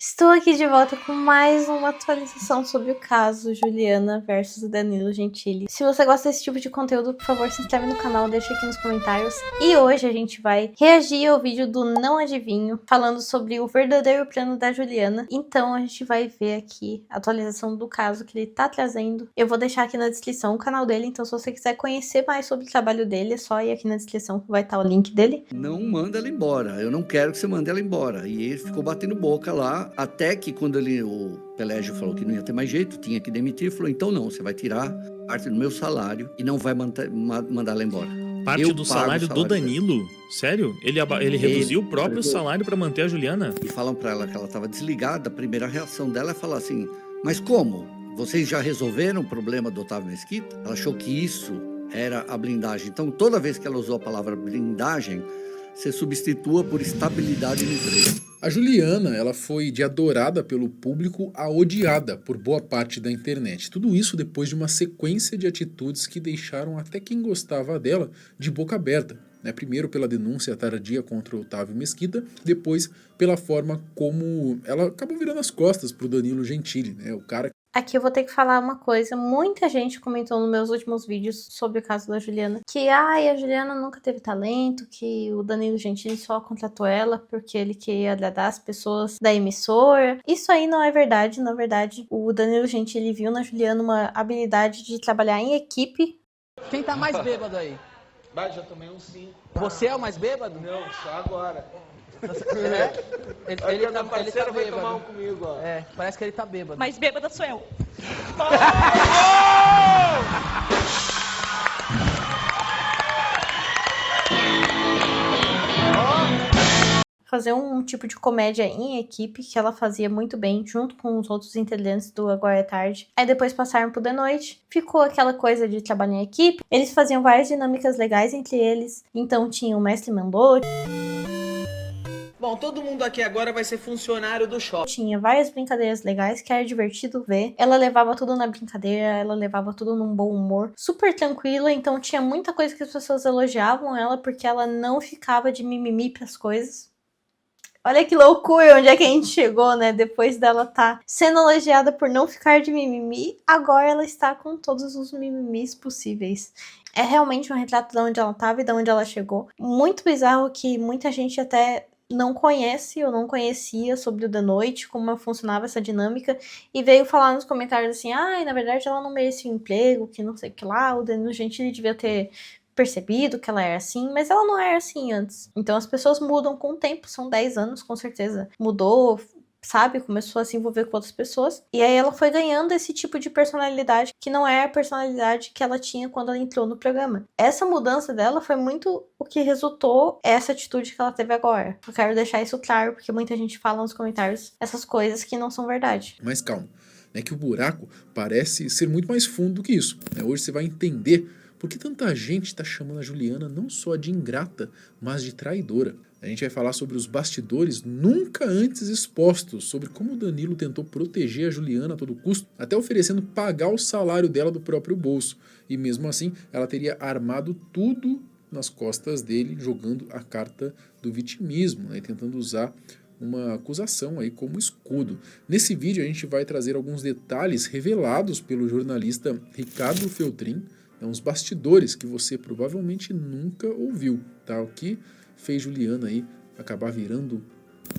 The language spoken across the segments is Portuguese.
Estou aqui de volta com mais uma atualização sobre o caso Juliana versus Danilo Gentili. Se você gosta desse tipo de conteúdo, por favor, se inscreve no canal, deixa aqui nos comentários. E hoje a gente vai reagir ao vídeo do Não Adivinho, falando sobre o verdadeiro plano da Juliana. Então a gente vai ver aqui a atualização do caso que ele tá trazendo. Eu vou deixar aqui na descrição o canal dele, então se você quiser conhecer mais sobre o trabalho dele, é só ir aqui na descrição que vai estar o link dele. Não manda ela embora, eu não quero que você mande ela embora. E ele ficou batendo boca lá, até que quando o Pelégio falou que não ia ter mais jeito, tinha que demitir, falou, então não, você vai tirar parte do meu salário e não vai mandar ela embora. Parte do salário do Danilo? Sério? Ele reduziu o próprio salário para manter a Juliana? E falam para ela que ela estava desligada, a primeira reação dela é falar assim, mas como? Vocês já resolveram o problema do Otávio Mesquita? Ela achou que isso era a blindagem. Então, toda vez que ela usou a palavra blindagem, você substitua por estabilidade no emprego. A Juliana, ela foi de adorada pelo público a odiada por boa parte da internet. Tudo isso depois de uma sequência de atitudes que deixaram até quem gostava dela de boca aberta. Primeiro pela denúncia tardia contra o Otávio Mesquita, depois pela forma como ela acabou virando as costas para o Danilo Gentili, o cara. Aqui eu vou ter que falar uma coisa, muita gente comentou nos meus últimos vídeos sobre o caso da Juliana, que a Juliana nunca teve talento, que o Danilo Gentili só contratou ela porque ele queria agradar as pessoas da emissora. Isso aí não é verdade, na verdade o Danilo Gentili viu na Juliana uma habilidade de trabalhar em equipe. Quem tá mais bêbado aí? Bah, já tomei uns 5. Você é o mais bêbado? Não, só agora. Ele tá bêbado. vai tomar um comigo, ó. Parece que ele tá bêbado. Mas bêbada sou eu. Fazer um tipo de comédia em equipe que ela fazia muito bem, junto com os outros integrantes do Agora é Tarde. Aí depois passaram pro The Noite, ficou aquela coisa de trabalhar em equipe. Eles faziam várias dinâmicas legais entre eles, então tinha o Mestre Mandou. Bom, todo mundo aqui agora vai ser funcionário do shopping. Tinha várias brincadeiras legais que era divertido ver. Ela levava tudo na brincadeira, ela levava tudo num bom humor, super tranquila, então tinha muita coisa que as pessoas elogiavam ela porque ela não ficava de mimimi pras coisas. Olha que loucura onde é que a gente chegou, né? Depois dela tá sendo elogiada por não ficar de mimimi, agora ela está com todos os mimimis possíveis. É realmente um retrato de onde ela tava e de onde ela chegou. Muito bizarro que muita gente até não conhece ou não conhecia sobre o The Noite, como funcionava essa dinâmica, e veio falar nos comentários assim, na verdade ela não merecia um emprego, que não sei o que lá, o Danilo Gentili devia ter percebido que ela era assim, mas ela não era assim antes. Então as pessoas mudam com o tempo, são 10 anos com certeza. Mudou, sabe, começou a se envolver com outras pessoas, e aí ela foi ganhando esse tipo de personalidade que não é a personalidade que ela tinha quando ela entrou no programa. Essa mudança dela foi muito o que resultou essa atitude que ela teve agora. Eu quero deixar isso claro, porque muita gente fala nos comentários essas coisas que não são verdade. Mas calma, que o buraco parece ser muito mais fundo do que isso. Hoje você vai entender por que tanta gente está chamando a Juliana não só de ingrata, mas de traidora. A gente vai falar sobre os bastidores nunca antes expostos, sobre como o Danilo tentou proteger a Juliana a todo custo, até oferecendo pagar o salário dela do próprio bolso. E mesmo assim, ela teria armado tudo nas costas dele, jogando a carta do vitimismo, tentando usar uma acusação aí como escudo. Nesse vídeo a gente vai trazer alguns detalhes revelados pelo jornalista Ricardo Feltrin, uns bastidores que você provavelmente nunca ouviu, tá? O que fez Juliana aí acabar virando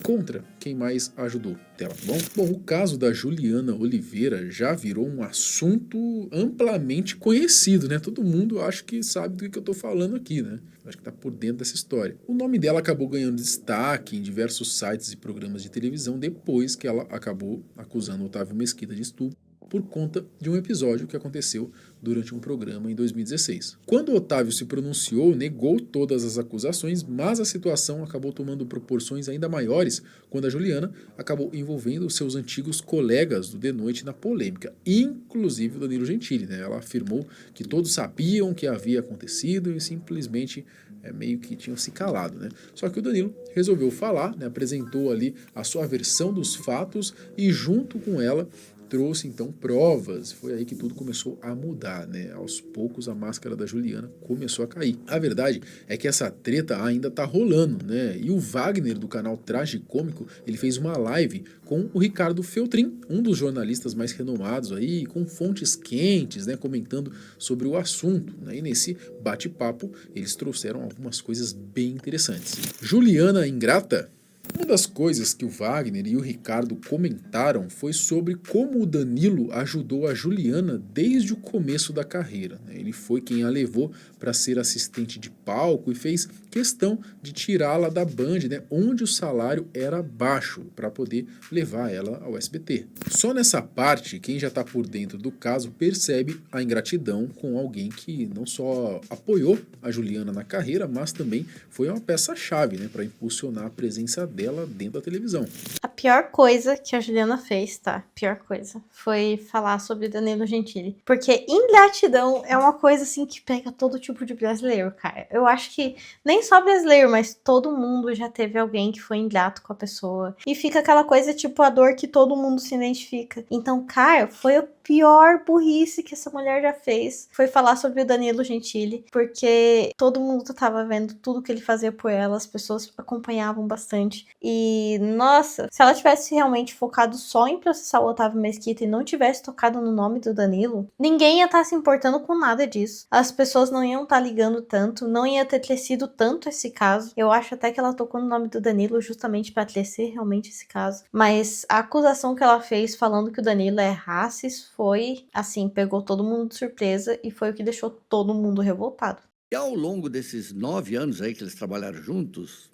contra quem mais ajudou dela, tá bom? Bom, o caso da Juliana Oliveira já virou um assunto amplamente conhecido, Todo mundo acho que sabe do que eu tô falando aqui, Acho que tá por dentro dessa história. O nome dela acabou ganhando destaque em diversos sites e programas de televisão depois que ela acabou acusando Otávio Mesquita de estupro por conta de um episódio que aconteceu durante um programa em 2016. Quando Otávio se pronunciou, negou todas as acusações, mas a situação acabou tomando proporções ainda maiores quando a Juliana acabou envolvendo seus antigos colegas do The Noite na polêmica, inclusive o Danilo Gentili. Ela afirmou que todos sabiam o que havia acontecido e simplesmente meio que tinham se calado. Só que o Danilo resolveu falar, apresentou ali a sua versão dos fatos e junto com ela trouxe então provas. Foi aí que tudo começou a mudar, né? Aos poucos a máscara da Juliana começou a cair. A verdade é que essa treta ainda tá rolando, né? E o Wagner do canal Tragicômico, ele fez uma live com o Ricardo Feltrin, um dos jornalistas mais renomados aí, com fontes quentes, né, comentando sobre o assunto, né? E nesse bate-papo eles trouxeram algumas coisas bem interessantes. Juliana ingrata? Uma das coisas que o Wagner e o Ricardo comentaram foi sobre como o Danilo ajudou a Juliana desde o começo da carreira, né? Ele foi quem a levou para ser assistente de palco e fez questão de tirá-la da Band, né, onde o salário era baixo, para poder levar ela ao SBT. Só nessa parte, quem já está por dentro do caso percebe a ingratidão com alguém que não só apoiou a Juliana na carreira, mas também foi uma peça-chave, né, para impulsionar a presença dela dentro da televisão. A pior coisa que a Juliana fez, tá? Pior coisa, foi falar sobre Danilo Gentili. Porque ingratidão é uma coisa, assim, que pega todo tipo de brasileiro, cara. Eu acho que nem só brasileiro, mas todo mundo já teve alguém que foi ingrato com a pessoa. E fica aquela coisa, tipo, a dor que todo mundo se identifica. Então, cara, foi a pior burrice que essa mulher já fez. Foi falar sobre o Danilo Gentili. Porque todo mundo tava vendo tudo que ele fazia por ela. As pessoas acompanhavam bastante. E, nossa, se ela tivesse realmente focado só em processar o Otávio Mesquita e não tivesse tocado no nome do Danilo, ninguém ia estar se importando com nada disso. As pessoas não iam estar ligando tanto, não ia ter crescido tanto esse caso. Eu acho até que ela tocou no nome do Danilo justamente para crescer realmente esse caso. Mas a acusação que ela fez falando que o Danilo é racista foi, assim, pegou todo mundo de surpresa e foi o que deixou todo mundo revoltado. E ao longo desses 9 anos aí que eles trabalharam juntos,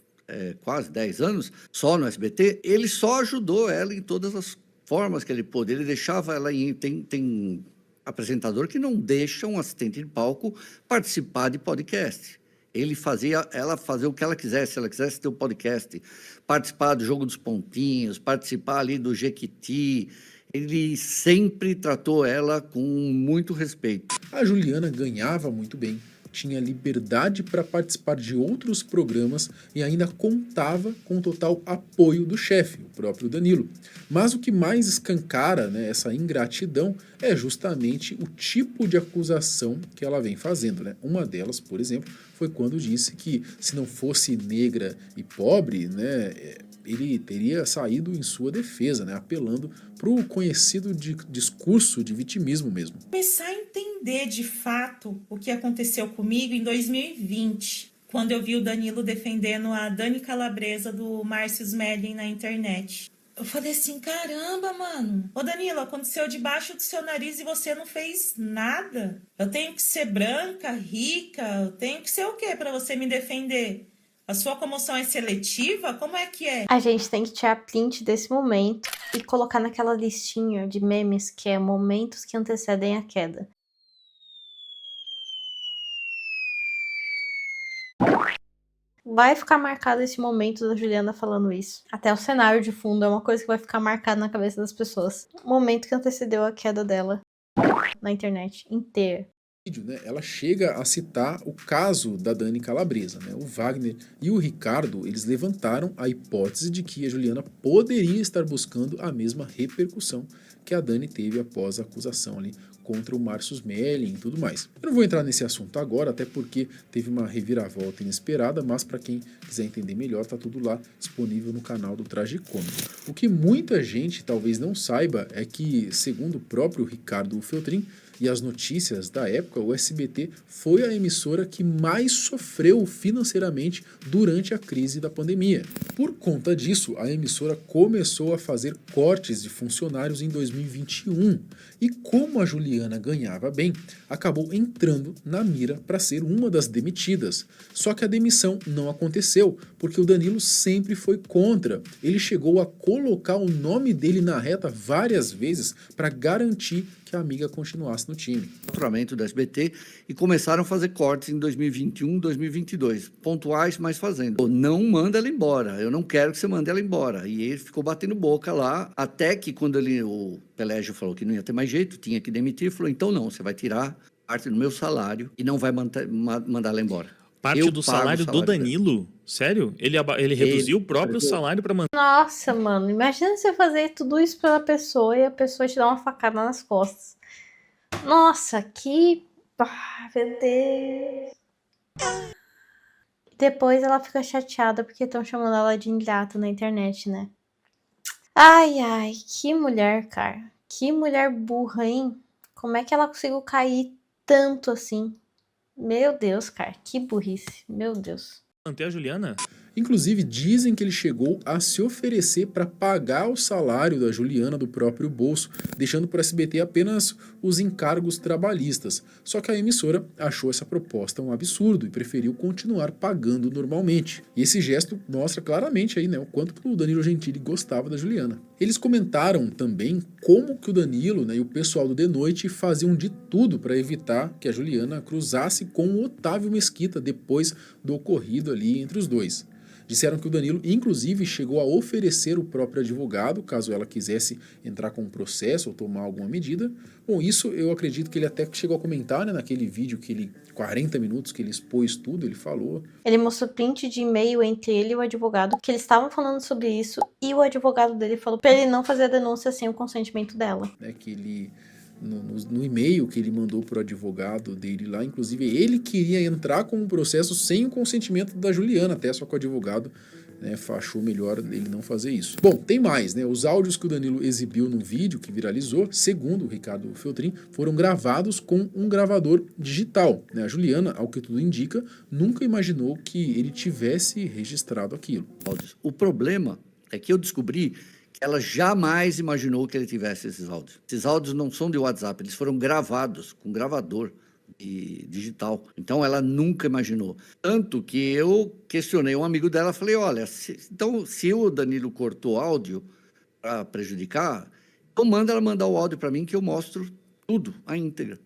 quase 10 anos, só no SBT, ele só ajudou ela em todas as formas que ele pôde. Ele deixava ela em... Tem apresentador que não deixa um assistente de palco participar de podcast. Ele fazia ela fazer o que ela quisesse. Se ela quisesse ter um podcast, participar do Jogo dos Pontinhos, participar ali do Jequiti. Ele sempre tratou ela com muito respeito. A Juliana ganhava muito bem, tinha liberdade para participar de outros programas e ainda contava com o total apoio do chefe, o próprio Danilo. Mas o que mais escancara, né, essa ingratidão é justamente o tipo de acusação que ela vem fazendo, né? Uma delas, por exemplo, foi quando disse que se não fosse negra e pobre, né, ele teria saído em sua defesa, né, apelando para o conhecido discurso de vitimismo mesmo. Começar a entender de fato o que aconteceu comigo em 2020, quando eu vi o Danilo defendendo a Dani Calabresa do Márcio Smelling na internet. Eu falei assim, caramba, mano. Ô Danilo, aconteceu debaixo do seu nariz e você não fez nada. Eu tenho que ser branca, rica, eu tenho que ser o quê para você me defender? A sua comoção é seletiva? Como é que é? A gente tem que tirar print desse momento e colocar naquela listinha de memes que é momentos que antecedem a queda. Vai ficar marcado esse momento da Juliana falando isso. Até o cenário de fundo é uma coisa que vai ficar marcada na cabeça das pessoas. O momento que antecedeu a queda dela na internet inteira. Né, ela chega a citar o caso da Dani Calabresa, né? O Wagner e o Ricardo, eles levantaram a hipótese de que a Juliana poderia estar buscando a mesma repercussão que a Dani teve após a acusação ali contra o Márcio Smelling e tudo mais. Eu não vou entrar nesse assunto agora, até porque teve uma reviravolta inesperada, mas para quem quiser entender melhor, tá tudo lá disponível no canal do Tragicômico. O que muita gente talvez não saiba é que, segundo o próprio Ricardo Feltrin, e as notícias da época, o SBT foi a emissora que mais sofreu financeiramente durante a crise da pandemia. Por conta disso, a emissora começou a fazer cortes de funcionários em 2021. E como a Juliana ganhava bem, acabou entrando na mira para ser uma das demitidas. Só que a demissão não aconteceu, porque o Danilo sempre foi contra. Ele chegou a colocar o nome dele na reta várias vezes para garantir que a amiga continuasse no time. Faturamento do SBT e começaram a fazer cortes em 2021, 2022, pontuais, mas fazendo. Não manda ela embora, eu não quero que você mande ela embora. E ele ficou batendo boca lá, até que quando o Pelégio falou que não ia ter mais jeito, tinha que demitir, falou, então não, você vai tirar parte do meu salário e não vai mandar ela embora. Parte Eu do pago o salário do salário dela. Danilo? Sério? Ele reduziu o próprio salário pra manter. Nossa, mano, imagina você fazer tudo isso pela pessoa e a pessoa te dar uma facada nas costas. Nossa, que... Ah, meu Deus. Depois ela fica chateada porque estão chamando ela de ingrata na internet, né? Ai, ai, que mulher, cara. Que mulher burra, hein? Como é que ela conseguiu cair tanto assim? Meu Deus, cara, que burrice. Meu Deus. Manter a Juliana? Inclusive, dizem que ele chegou a se oferecer para pagar o salário da Juliana do próprio bolso, deixando para o SBT apenas os encargos trabalhistas. Só que a emissora achou essa proposta um absurdo e preferiu continuar pagando normalmente. E esse gesto mostra claramente aí, né, o quanto o Danilo Gentili gostava da Juliana. Eles comentaram também como que o Danilo, né, e o pessoal do De Noite faziam de tudo para evitar que a Juliana cruzasse com o Otávio Mesquita depois do ocorrido ali entre os dois. Disseram que o Danilo, inclusive, chegou a oferecer o próprio advogado, caso ela quisesse entrar com um processo ou tomar alguma medida. Bom, isso eu acredito que ele até chegou a comentar, né, naquele vídeo 40 minutos que ele expôs tudo, ele falou. Ele mostrou print de e-mail entre ele e o advogado, que eles estavam falando sobre isso, e o advogado dele falou pra ele não fazer a denúncia sem o consentimento dela. Né, que ele... No e-mail que ele mandou para o advogado dele lá, inclusive ele queria entrar com um processo sem o consentimento da Juliana, até só que o advogado, né, achou melhor ele não fazer isso. Bom, tem mais, né? Os áudios que o Danilo exibiu no vídeo que viralizou, segundo o Ricardo Feltrin, foram gravados com um gravador digital, né? A Juliana, ao que tudo indica, nunca imaginou que ele tivesse registrado aquilo. O problema é que eu descobri que ela jamais imaginou que ele tivesse esses áudios. Esses áudios não são de WhatsApp, eles foram gravados com gravador digital. Então ela nunca imaginou. Tanto que eu questionei um amigo dela, falei, olha, se o Danilo cortou áudio para prejudicar, então manda ela mandar o áudio para mim que eu mostro tudo, a íntegra.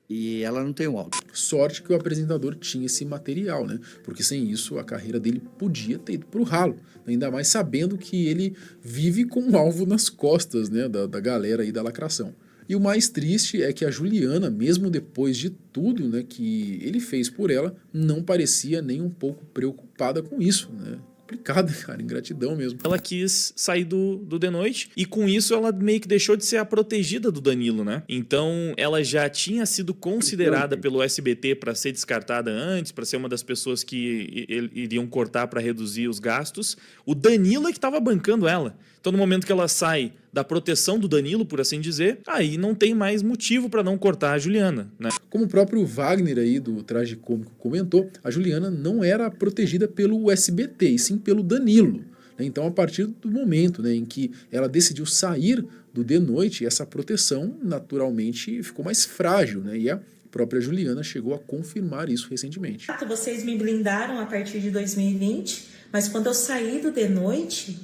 E ela não tem o áudio. Sorte que o apresentador tinha esse material, né? Porque sem isso a carreira dele podia ter ido pro ralo. Ainda mais sabendo que ele vive com um alvo nas costas, né? Da galera aí da lacração. E o mais triste é que a Juliana, mesmo depois de tudo, né, que ele fez por ela, não parecia nem um pouco preocupada com isso, né? Complicado, cara, ingratidão mesmo. Ela quis sair do The Noite e com isso ela meio que deixou de ser a protegida do Danilo, né? Então ela já tinha sido considerada pelo SBT para ser descartada antes, para ser uma das pessoas que iriam cortar para reduzir os gastos. O Danilo é que estava bancando ela. Então no momento que ela sai da proteção do Danilo, por assim dizer, aí não tem mais motivo para não cortar a Juliana, né? Como o próprio Wagner aí do Tragicômico comentou, a Juliana não era protegida pelo SBT, e sim pelo Danilo. Então, a partir do momento, né, em que ela decidiu sair do De Noite, essa proteção naturalmente ficou mais frágil, né? E a própria Juliana chegou a confirmar isso recentemente. Vocês me blindaram a partir de 2020, mas quando eu saí do De Noite,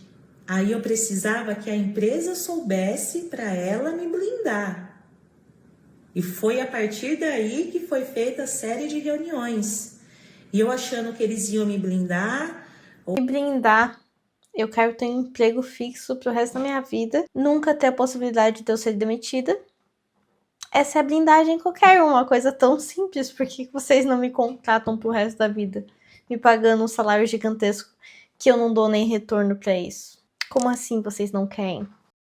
aí eu precisava que a empresa soubesse para ela me blindar. E foi a partir daí que foi feita a série de reuniões. E eu achando que eles iam me blindar. Me blindar. Eu quero ter um emprego fixo pro resto da minha vida. Nunca ter a possibilidade de eu ser demitida. Essa é a blindagem que eu quero. Uma coisa tão simples. Por que vocês não me contratam pro resto da vida? Me pagando um salário gigantesco que eu não dou nem retorno pra isso. Como assim vocês não querem?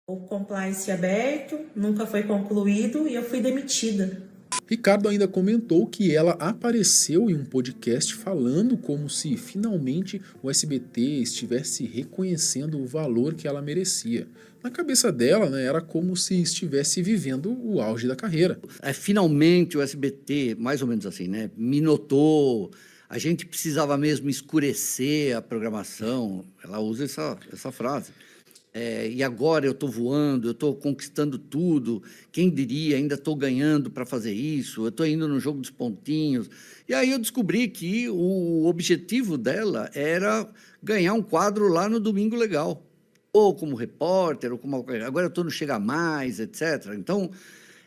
O compliance aberto, nunca foi concluído e eu fui demitida. Ricardo ainda comentou que ela apareceu em um podcast falando como se finalmente o SBT estivesse reconhecendo o valor que ela merecia. Na cabeça dela, né, era como se estivesse vivendo o auge da carreira. Finalmente o SBT, mais ou menos assim, né, me notou. A gente precisava mesmo escurecer a programação. Ela usa essa frase. E agora eu estou voando, eu estou conquistando tudo. Quem diria, ainda estou ganhando para fazer isso. Eu estou indo no jogo dos pontinhos. E aí eu descobri que o objetivo dela era ganhar um quadro lá no Domingo Legal. Ou como repórter, ou como... Agora eu estou no Chega Mais, etc. Então,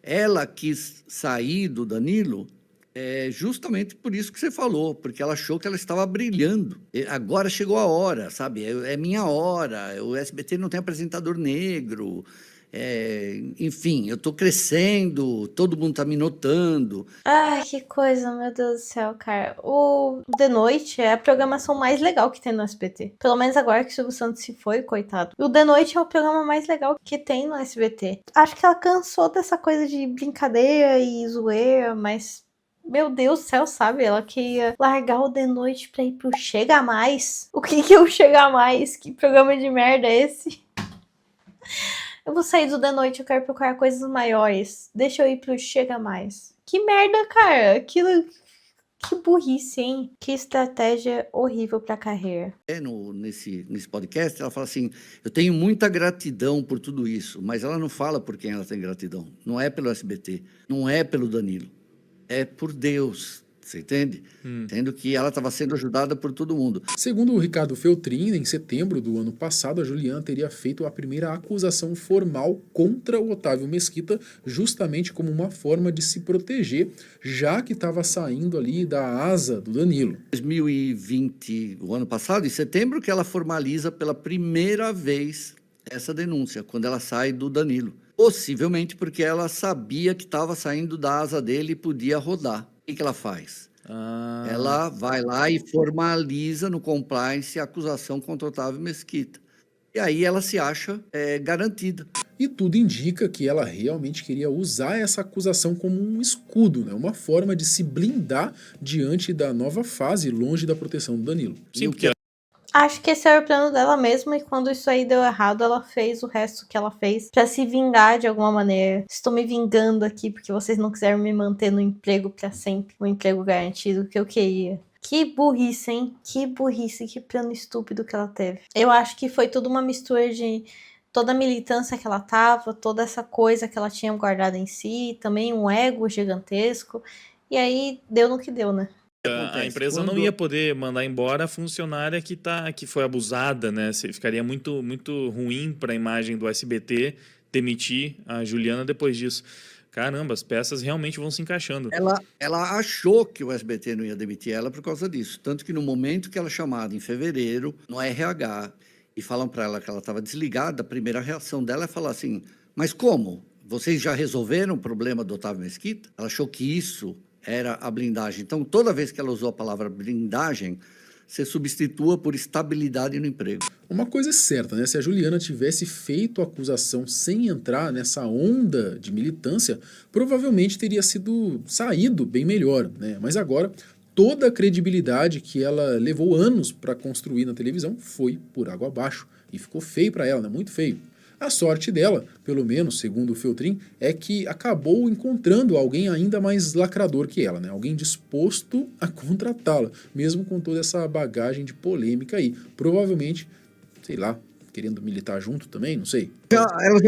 ela quis sair do Danilo... justamente por isso que você falou, porque ela achou que ela estava brilhando. Agora chegou a hora, sabe? É minha hora. O SBT não tem apresentador negro. enfim, eu tô crescendo, todo mundo tá me notando. Ai, que coisa, meu Deus do céu, cara. O The Noite é a programação mais legal que tem no SBT. Pelo menos agora que o Silvio Santos se foi, coitado. O The Noite é o programa mais legal que tem no SBT. Acho que ela cansou dessa coisa de brincadeira e zoeira, mas... Meu Deus do céu, sabe? Ela queria largar o The Noite pra ir pro Chega Mais. O que é o Chega Mais? Que programa de merda é esse? Eu vou sair do The Noite, eu quero procurar coisas maiores. Deixa eu ir pro Chega Mais. Que merda, cara. Aquilo... Que burrice, hein? Que estratégia horrível pra carreira. Nesse podcast, ela fala assim, eu tenho muita gratidão por tudo isso, mas ela não fala por quem ela tem gratidão. Não é pelo SBT, não é pelo Danilo. É por Deus, você entende? Entendo que ela estava sendo ajudada por todo mundo. Segundo o Ricardo Feltrin, em setembro do ano passado, a Juliana teria feito a primeira acusação formal contra o Otávio Mesquita, justamente como uma forma de se proteger, já que estava saindo ali da asa do Danilo. 2020, o ano passado, em setembro, que ela formaliza pela primeira vez essa denúncia, quando ela sai do Danilo. Possivelmente porque ela sabia que estava saindo da asa dele e podia rodar. O que ela faz? Ela vai lá e formaliza no compliance a acusação contra o Otávio Mesquita. E aí ela se acha garantida. E tudo indica que ela realmente queria usar essa acusação como um escudo, né? Uma forma de se blindar diante da nova fase, longe da proteção do Danilo. Sim, porque Acho que esse era o plano dela mesmo, e quando isso aí deu errado, ela fez o resto que ela fez pra se vingar de alguma maneira. Estou me vingando aqui porque vocês não quiseram me manter no emprego pra sempre, um emprego garantido que eu queria. Que burrice, hein? Que burrice, que plano estúpido que ela teve. Eu acho que foi tudo uma mistura de toda a militância que ela tava, toda essa coisa que ela tinha guardada em si, também um ego gigantesco, e aí deu no que deu, né? a empresa não ia poder mandar embora a funcionária que foi abusada, né? Ficaria muito, muito ruim para a imagem do SBT demitir a Juliana depois disso. Caramba, as peças realmente vão se encaixando. Ela achou que o SBT não ia demitir ela por causa disso. Tanto que no momento que ela é chamada, em fevereiro, no RH, e falam para ela que ela estava desligada, a primeira reação dela é falar assim, mas como? Vocês já resolveram o problema do Otávio Mesquita? Ela achou que isso era a blindagem. Então, toda vez que ela usou a palavra blindagem, você substitua por estabilidade no emprego. Uma coisa é certa, né? Se a Juliana tivesse feito a acusação sem entrar nessa onda de militância, provavelmente teria saído bem melhor, né? Mas agora, toda a credibilidade que ela levou anos para construir na televisão foi por água abaixo. E ficou feio para ela, né? Muito feio. A sorte dela, pelo menos segundo o Feltrin, é que acabou encontrando alguém ainda mais lacrador que ela, né? Alguém disposto a contratá-la, mesmo com toda essa bagagem de polêmica aí. Provavelmente, sei lá, querendo militar junto também, não sei. Ela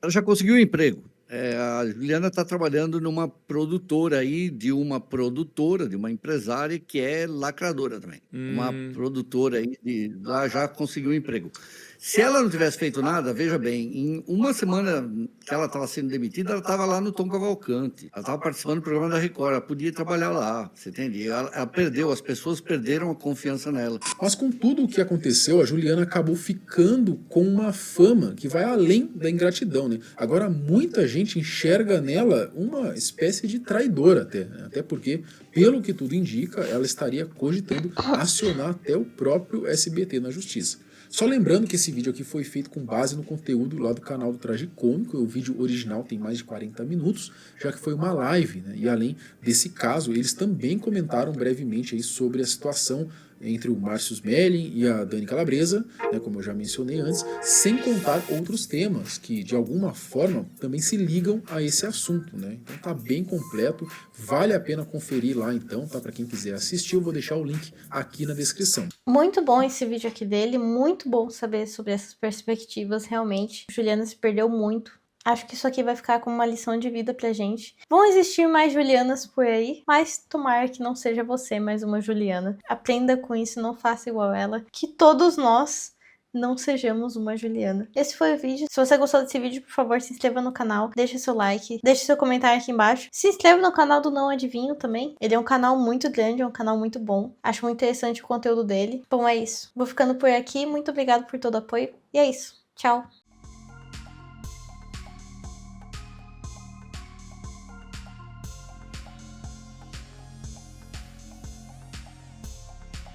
já conseguiu um emprego. A Juliana está trabalhando numa produtora aí, de uma empresária que é lacradora também. Uma produtora aí, lá já conseguiu um emprego. Se ela não tivesse feito nada, veja bem, em uma semana que ela estava sendo demitida, ela estava lá no Tom Cavalcante. Ela estava participando do programa da Record, ela podia trabalhar lá, você entende? Ela perdeu, as pessoas perderam a confiança nela. Mas com tudo o que aconteceu, a Juliana acabou ficando com uma fama que vai além da ingratidão, né? Agora muita gente enxerga nela uma espécie de traidora até, né? Até porque, pelo que tudo indica, ela estaria cogitando acionar até o próprio SBT na justiça. Só lembrando que esse vídeo aqui foi feito com base no conteúdo lá do canal do Tragicômico. O vídeo original tem mais de 40 minutos, já que foi uma live, né? E além desse caso, eles também comentaram brevemente aí sobre a situação entre o Márcio Smelling e a Dani Calabresa, né, como eu já mencionei antes, sem contar outros temas que, de alguma forma, também se ligam a esse assunto, né? Então tá bem completo, vale a pena conferir lá então, tá? Para quem quiser assistir, eu vou deixar o link aqui na descrição. Muito bom esse vídeo aqui dele, muito bom saber sobre essas perspectivas, realmente. Juliana se perdeu muito. Acho que isso aqui vai ficar como uma lição de vida pra gente. Vão existir mais Julianas por aí, mas tomara que não seja você mais uma Juliana. Aprenda com isso, não faça igual ela. Que todos nós não sejamos uma Juliana. Esse foi o vídeo. Se você gostou desse vídeo, por favor, se inscreva no canal, deixe seu like, deixe seu comentário aqui embaixo. Se inscreva no canal do Não Adivinho também. Ele é um canal muito grande, é um canal muito bom. Acho muito interessante o conteúdo dele. Bom, é isso. Vou ficando por aqui. Muito obrigada por todo o apoio. E é isso. Tchau.